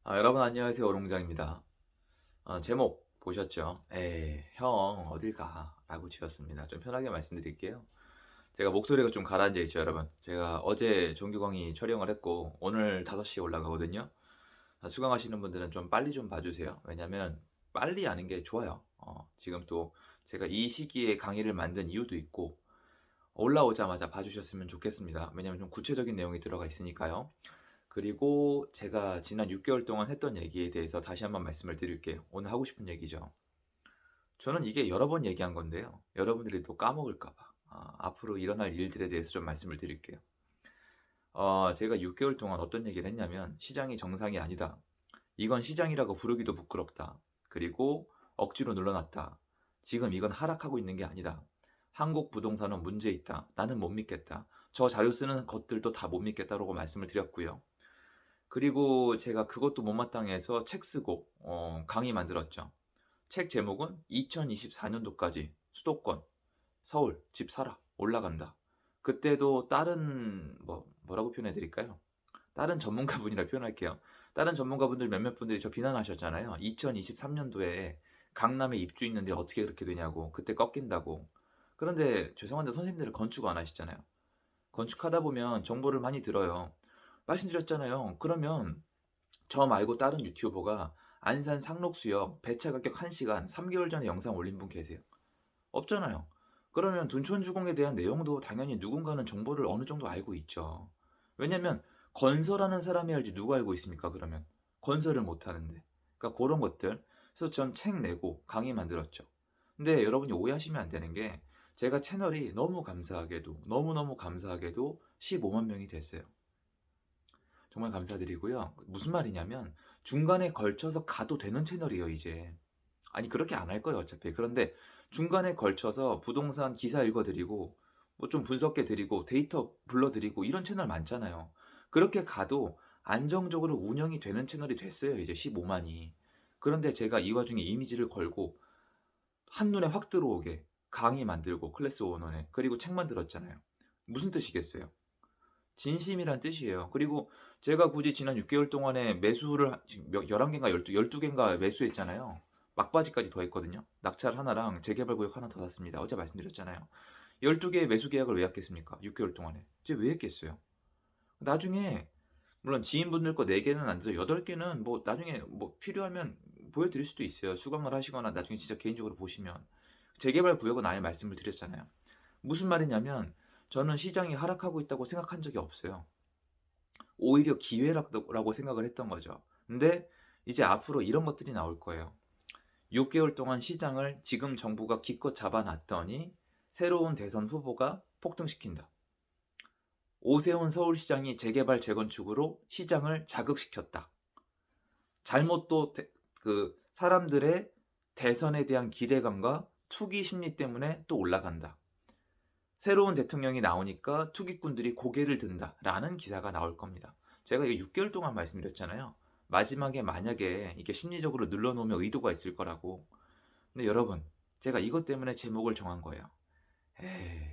여러분 안녕하세요. 오롱장입니다. 제목 보셨죠? 에이, 형 어딜 가? 라고 지었습니다. 좀 편하게 말씀드릴게요. 제가 목소리가 좀 가라앉아 있죠, 여러분. 제가 어제 정규 강의 촬영을 했고 오늘 5시에 올라가거든요. 수강하시는 분들은 좀 빨리 좀 봐주세요. 왜냐면 빨리 아는 게 좋아요. 지금 또 제가 이 시기에 강의를 만든 이유도 있고 올라오자마자 봐주셨으면 좋겠습니다. 왜냐면 좀 구체적인 내용이 들어가 있으니까요. 그리고 제가 지난 6개월 동안 했던 얘기에 대해서 다시 한번 말씀을 드릴게요. 오늘 하고 싶은 얘기죠. 저는 이게 여러 번 얘기한 건데요. 여러분들이 또 까먹을까 봐. 앞으로 일어날 일들에 대해서 좀 말씀을 드릴게요. 제가 6개월 동안 어떤 얘기를 했냐면 시장이 정상이 아니다. 이건 시장이라고 부르기도 부끄럽다. 그리고 억지로 눌러놨다. 지금 이건 하락하고 있는 게 아니다. 한국 부동산은 문제 있다. 나는 못 믿겠다. 저 자료 쓰는 것들도 다 못 믿겠다라고 말씀을 드렸고요. 그리고 제가 그것도 못마땅해서 책 쓰고 강의 만들었죠. 책 제목은 "2024년도까지 수도권, 서울 집 사라. 올라간다." 그때도 다른 뭐라고 표현해 드릴까요? 다른 전문가분이라 표현할게요. 다른 전문가분들 몇몇 분들이 저 비난하셨잖아요. 2023년도에 강남에 입주 있는데 어떻게 그렇게 되냐고. 그때 꺾인다고. 그런데 죄송한데 선생님들은 건축 안 하시잖아요. 건축하다 보면 정보를 많이 들어요. 말씀드렸잖아요. 그러면 저 말고 다른 유튜버가 안산 상록수역 배차 가격 1시간 3개월 전에 영상 올린 분 계세요? 없잖아요. 그러면 둔촌주공에 대한 내용도 당연히 누군가는 정보를 어느 정도 알고 있죠. 왜냐면 건설하는 사람이 알지 누가 알고 있습니까, 그러면? 건설을 못 하는데. 그러니까 그런 것들. 그래서 전 책 내고 강의 만들었죠. 근데 여러분이 오해하시면 안 되는 게 제가 채널이 너무 감사하게도 너무너무 감사하게도 15만 명이 됐어요. 정말 감사드리고요. 무슨 말이냐면 중간에 걸쳐서 가도 되는 채널이에요, 이제. 아니 그렇게 안 할 거예요, 어차피. 그런데 중간에 걸쳐서 부동산 기사 읽어 드리고 뭐 좀 분석해 드리고 데이터 불러 드리고 이런 채널 많잖아요. 그렇게 가도 안정적으로 운영이 되는 채널이 됐어요, 이제 15만이. 그런데 제가 이 와중에 이미지를 걸고 한눈에 확 들어오게 강의 만들고 클래스 원원에 그리고 책 만들었잖아요. 무슨 뜻이겠어요? 진심이란 뜻이에요. 그리고 제가 굳이 지난 6개월 동안에 매수를 지금 11개인가 12개인가 매수했잖아요. 막바지까지 더 했거든요. 낙찰 하나랑 재개발 구역 하나 더 샀습니다. 어제 말씀드렸잖아요. 12개의 매수 계약을 왜 했겠습니까? 6개월 동안에. 이제 왜 했겠어요? 나중에 물론 지인분들 거 4개는 안 돼도 8개는 뭐 나중에 뭐 필요하면 보여드릴 수도 있어요. 수강을 하시거나 나중에 진짜 개인적으로 보시면. 재개발 구역은 아예 말씀을 드렸잖아요. 무슨 말이냐면 저는 시장이 하락하고 있다고 생각한 적이 없어요. 오히려 기회라고 생각을 했던 거죠. 근데 이제 앞으로 이런 것들이 나올 거예요. 6개월 동안 시장을 지금 정부가 기껏 잡아놨더니 새로운 대선 후보가 폭등시킨다. 오세훈 서울시장이 재개발 재건축으로 시장을 자극시켰다. 잘못 또 그 사람들의 대선에 대한 기대감과 투기 심리 때문에 또 올라간다. 새로운 대통령이 나오니까 투기꾼들이 고개를 든다라는 기사가 나올 겁니다. 제가 이거 6개월 동안 말씀드렸잖아요. 마지막에 만약에 이게 심리적으로 눌러놓으면 의도가 있을 거라고. 근데 여러분, 제가 이것 때문에 제목을 정한 거예요. 에이,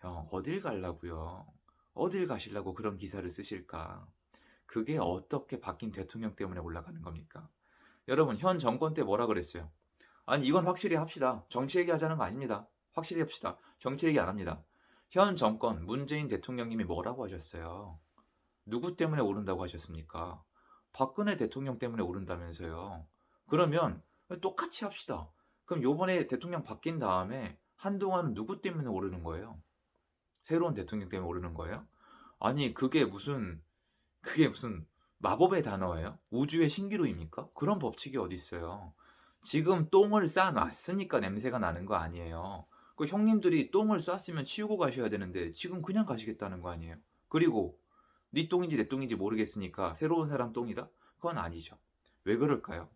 형, 어딜 가려고요? 어딜 가시려고 그런 기사를 쓰실까? 그게 어떻게 바뀐 대통령 때문에 올라가는 겁니까? 여러분, 현 정권 때 뭐라 그랬어요? 아니 이건 확실히 합시다. 정치 얘기하자는 거 아닙니다. 확실히 합시다. 정치 얘기 안 합니다. 현 정권 문재인 대통령님이 뭐라고 하셨어요? 누구 때문에 오른다고 하셨습니까? 박근혜 대통령 때문에 오른다면서요. 그러면 똑같이 합시다. 그럼 요번에 대통령 바뀐 다음에 한동안은 누구 때문에 오르는 거예요? 새로운 대통령 때문에 오르는 거예요? 아니 그게 무슨 마법의 단어예요? 우주의 신기루입니까? 그런 법칙이 어디 있어요? 지금 똥을 쌓아놨으니까 냄새가 나는 거 아니에요. 그 형님들이 똥을 쌌으면 치우고 가셔야 되는데 지금 그냥 가시겠다는 거 아니에요. 그리고 네 똥인지 내 똥인지 모르겠으니까 새로운 사람 똥이다? 그건 아니죠. 왜 그럴까요?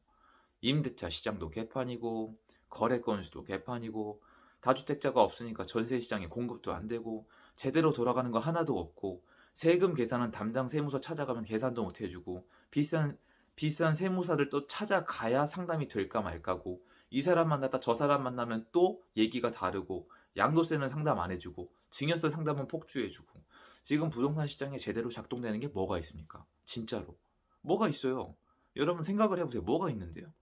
임대차 시장도 개판이고 거래 건수도 개판이고 다주택자가 없으니까 전세 시장에 공급도 안 되고 제대로 돌아가는 거 하나도 없고 세금 계산은 담당 세무서 찾아가면 계산도 못 해주고 비싼 세무사를 또 찾아가야 상담이 될까 말까고 이 사람 만났다 저 사람 만나면 또 얘기가 다르고 양도세는 상담 안 해주고 증여세 상담은 폭주해주고 지금 부동산 시장에 제대로 작동되는 게 뭐가 있습니까? 진짜로 뭐가 있어요? 여러분 생각을 해 보세요. 뭐가 있는데요?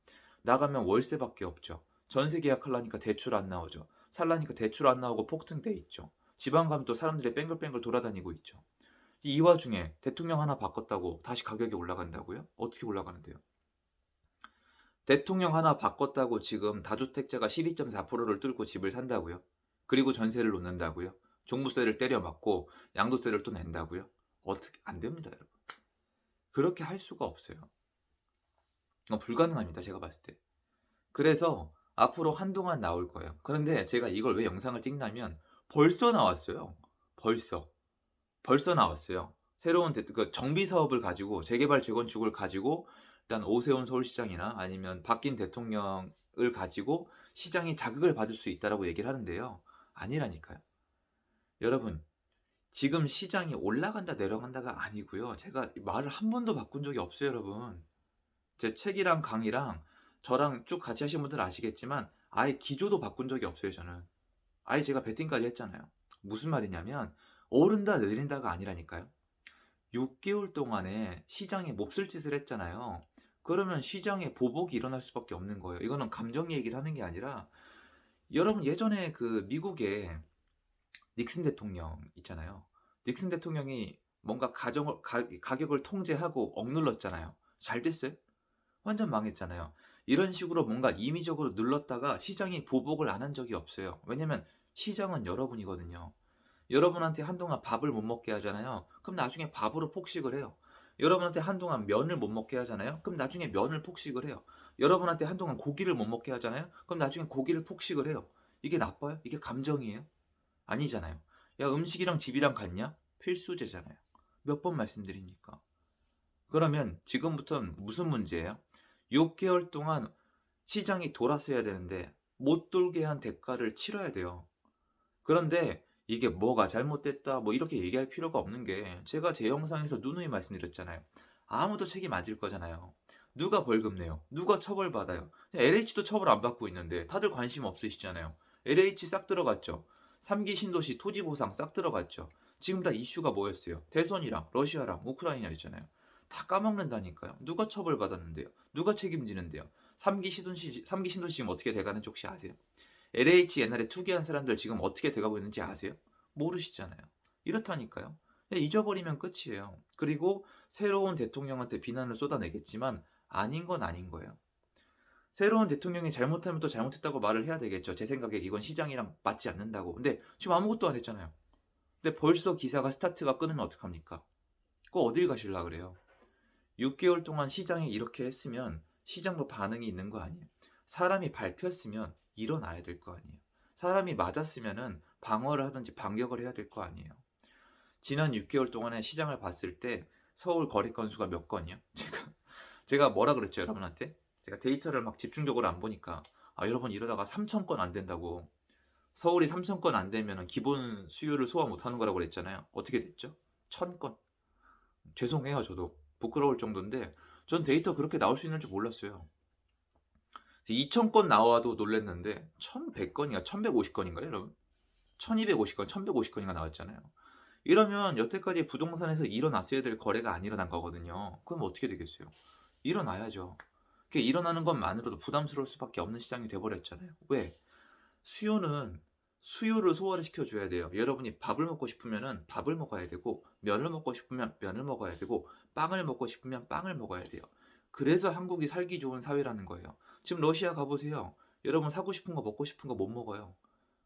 나가면 월세밖에 없죠. 전세 계약하려니까 대출 안 나오죠. 살라니까 대출 안 나오고 폭등돼 있죠. 지방 가면 또 사람들이 뺑글뺑글 돌아다니고 있죠. 이 와중에 대통령 하나 바꿨다고 다시 가격이 올라간다고요? 어떻게 올라가는데요? 대통령 하나 바꿨다고 지금 다주택자가 12.4%를 뚫고 집을 산다고요? 그리고 전세를 놓는다고요? 종부세를 때려 맞고 양도세를 또 낸다고요? 어떻게 안 됩니다, 여러분. 그렇게 할 수가 없어요. 불가능합니다, 제가 봤을 때. 그래서 앞으로 한동안 나올 거예요. 그런데 제가 이걸 왜 영상을 찍냐면 벌써 나왔어요. 벌써. 벌써 나왔어요. 새로운 그 정비 사업을 가지고 재개발 재건축을 가지고 일단 오세훈 서울시장이나 아니면 바뀐 대통령을 가지고 시장이 자극을 받을 수 있다라고 얘기를 하는데요. 아니라니까요. 여러분, 지금 시장이 올라간다 내려간다가 아니고요. 제가 말을 한 번도 바꾼 적이 없어요, 여러분. 제 책이랑 강의랑 저랑 쭉 같이 하신 분들은 아시겠지만 아예 기조도 바꾼 적이 없어요, 저는. 아예 제가 베팅까지 했잖아요. 무슨 말이냐면 오른다 내린다가 아니라니까요. 6개월 동안에 시장에 몹쓸 짓을 했잖아요. 그러면 시장에 보복이 일어날 수밖에 없는 거예요. 이거는 감정 얘기를 하는 게 아니라 여러분 예전에 그 미국에 닉슨 대통령 있잖아요. 닉슨 대통령이 뭔가 가격을 통제하고 억눌렀잖아요. 잘 됐어요? 완전 망했잖아요. 이런 식으로 뭔가 임의적으로 눌렀다가 시장이 보복을 안 한 적이 없어요. 왜냐면 시장은 여러분이거든요. 여러분한테 한동안 밥을 못 먹게 하잖아요. 그럼 나중에 밥으로 폭식을 해요. 여러분한테 한동안 면을 못 먹게 하잖아요. 그럼 나중에 면을 폭식을 해요. 여러분한테 한동안 고기를 못 먹게 하잖아요. 그럼 나중에 고기를 폭식을 해요. 이게 나빠요? 이게 감정이에요? 아니잖아요. 야, 음식이랑 집이랑 같냐? 필수제잖아요. 몇 번 말씀드립니까? 그러면 지금부터는 무슨 문제예요? 6개월 동안 시장이 돌았어야 되는데 못 돌게 한 대가를 치러야 돼요. 그런데 이게 뭐가 잘못됐다 뭐 이렇게 얘기할 필요가 없는 게 제가 제 영상에서 누누이 말씀드렸잖아요. 아무도 책임 안 질 거잖아요. 누가 벌금 내요? 누가 처벌받아요? LH도 처벌 안 받고 있는데 다들 관심 없으시잖아요. LH 싹 들어갔죠. 3기 신도시 토지 보상 싹 들어갔죠. 지금 다 이슈가 뭐였어요? 대선이랑 러시아랑 우크라이나였잖아요. 다 까먹는다니까요. 누가 처벌받았는데요? 누가 책임지는데요? 3기 신도시 지금 어떻게 돼가는지 혹시 아세요? LH 옛날에 투기한 사람들 지금 어떻게 돼가고 있는지 아세요? 모르시잖아요. 이렇다니까요. 잊어버리면 끝이에요. 그리고 새로운 대통령한테 비난을 쏟아내겠지만 아닌 건 아닌 거예요. 새로운 대통령이 잘못하면 또 잘못했다고 말을 해야 되겠죠. 제 생각에 이건 시장이랑 맞지 않는다고. 근데 지금 아무것도 안 했잖아요. 근데 벌써 기사가 스타트가 끊으면 어떡합니까? 그거 어딜 가실라 그래요? 6개월 동안 시장이 이렇게 했으면 시장도 반응이 있는 거 아니에요. 사람이 밟혔으면 일어나야 될 거 아니에요. 사람이 맞았으면은 방어를 하든지 반격을 해야 될 거 아니에요. 지난 6개월 동안에 시장을 봤을 때 서울 거래 건수가 몇 건이요? 제가 뭐라 그랬죠, 여러분한테? 제가 데이터를 막 집중적으로 안 보니까 여러분 이러다가 3천 건 안 된다고. 서울이 3천 건 안 되면 기본 수요를 소화 못 하는 거라고 그랬잖아요. 어떻게 됐죠? 1,000건. 죄송해요, 저도. 부끄러울 정도인데 전 데이터 그렇게 나올 수 있는 줄 몰랐어요. 2,000건 나와도 놀랐는데 1,100건인가 1,150건인가요, 여러분? 1,250건, 1,150건인가 나왔잖아요. 이러면 여태까지 부동산에서 일어났어야 될 거래가 안 일어난 거거든요. 그럼 어떻게 되겠어요? 일어나야죠. 그게 일어나는 것만으로도 부담스러울 수밖에 없는 시장이 돼버렸잖아요. 왜? 수요는 수요를 소화를 시켜줘야 돼요. 여러분이 밥을 먹고 싶으면 밥을 먹어야 되고 면을 먹고 싶으면 면을 먹어야 되고 빵을 먹고 싶으면 빵을 먹어야 돼요. 그래서 한국이 살기 좋은 사회라는 거예요. 지금 러시아 가보세요. 여러분 사고 싶은 거 먹고 싶은 거 못 먹어요.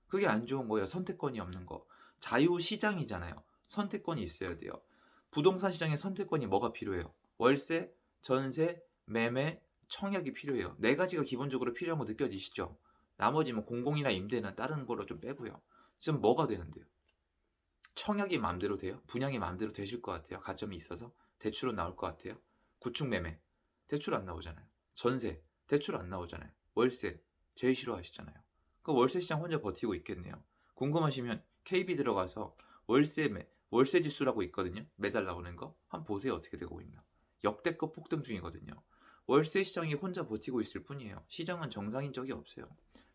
그게 안 좋은 거예요. 선택권이 없는 거. 자유시장이잖아요. 선택권이 있어야 돼요. 부동산 시장에 선택권이 뭐가 필요해요? 월세, 전세, 매매, 청약이 필요해요. 네 가지가 기본적으로 필요한 거 느껴지시죠? 나머지 뭐 공공이나 임대는 다른 거로 좀 빼고요. 지금 뭐가 되는데요? 청약이 마음대로 돼요? 분양이 마음대로 되실 것 같아요? 가점이 있어서? 대출은 나올 것 같아요? 구축 매매, 대출 안 나오잖아요. 전세, 대출 안 나오잖아요. 월세, 제일 싫어하시잖아요. 그 월세 시장 혼자 버티고 있겠네요. 궁금하시면 KB 들어가서 월세 지수라고 있거든요. 매달 나오는 거. 한번 보세요. 어떻게 되고 있나. 역대급 폭등 중이거든요. 월세 시장이 혼자 버티고 있을 뿐이에요. 시장은 정상인 적이 없어요.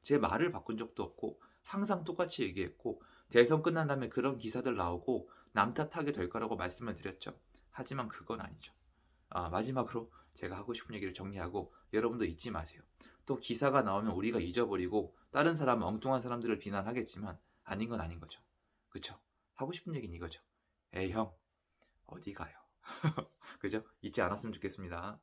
제 말을 바꾼 적도 없고 항상 똑같이 얘기했고 대선 끝난 다음에 그런 기사들 나오고 남 탓하게 될 거라고 말씀을 드렸죠. 하지만 그건 아니죠. 마지막으로 제가 하고 싶은 얘기를 정리하고 여러분도 잊지 마세요. 또 기사가 나오면 우리가 잊어버리고 다른 사람 엉뚱한 사람들을 비난하겠지만 아닌 건 아닌 거죠. 그쵸? 하고 싶은 얘기는 이거죠. 에이 형 어디 가요? 그죠? 잊지 않았으면 좋겠습니다.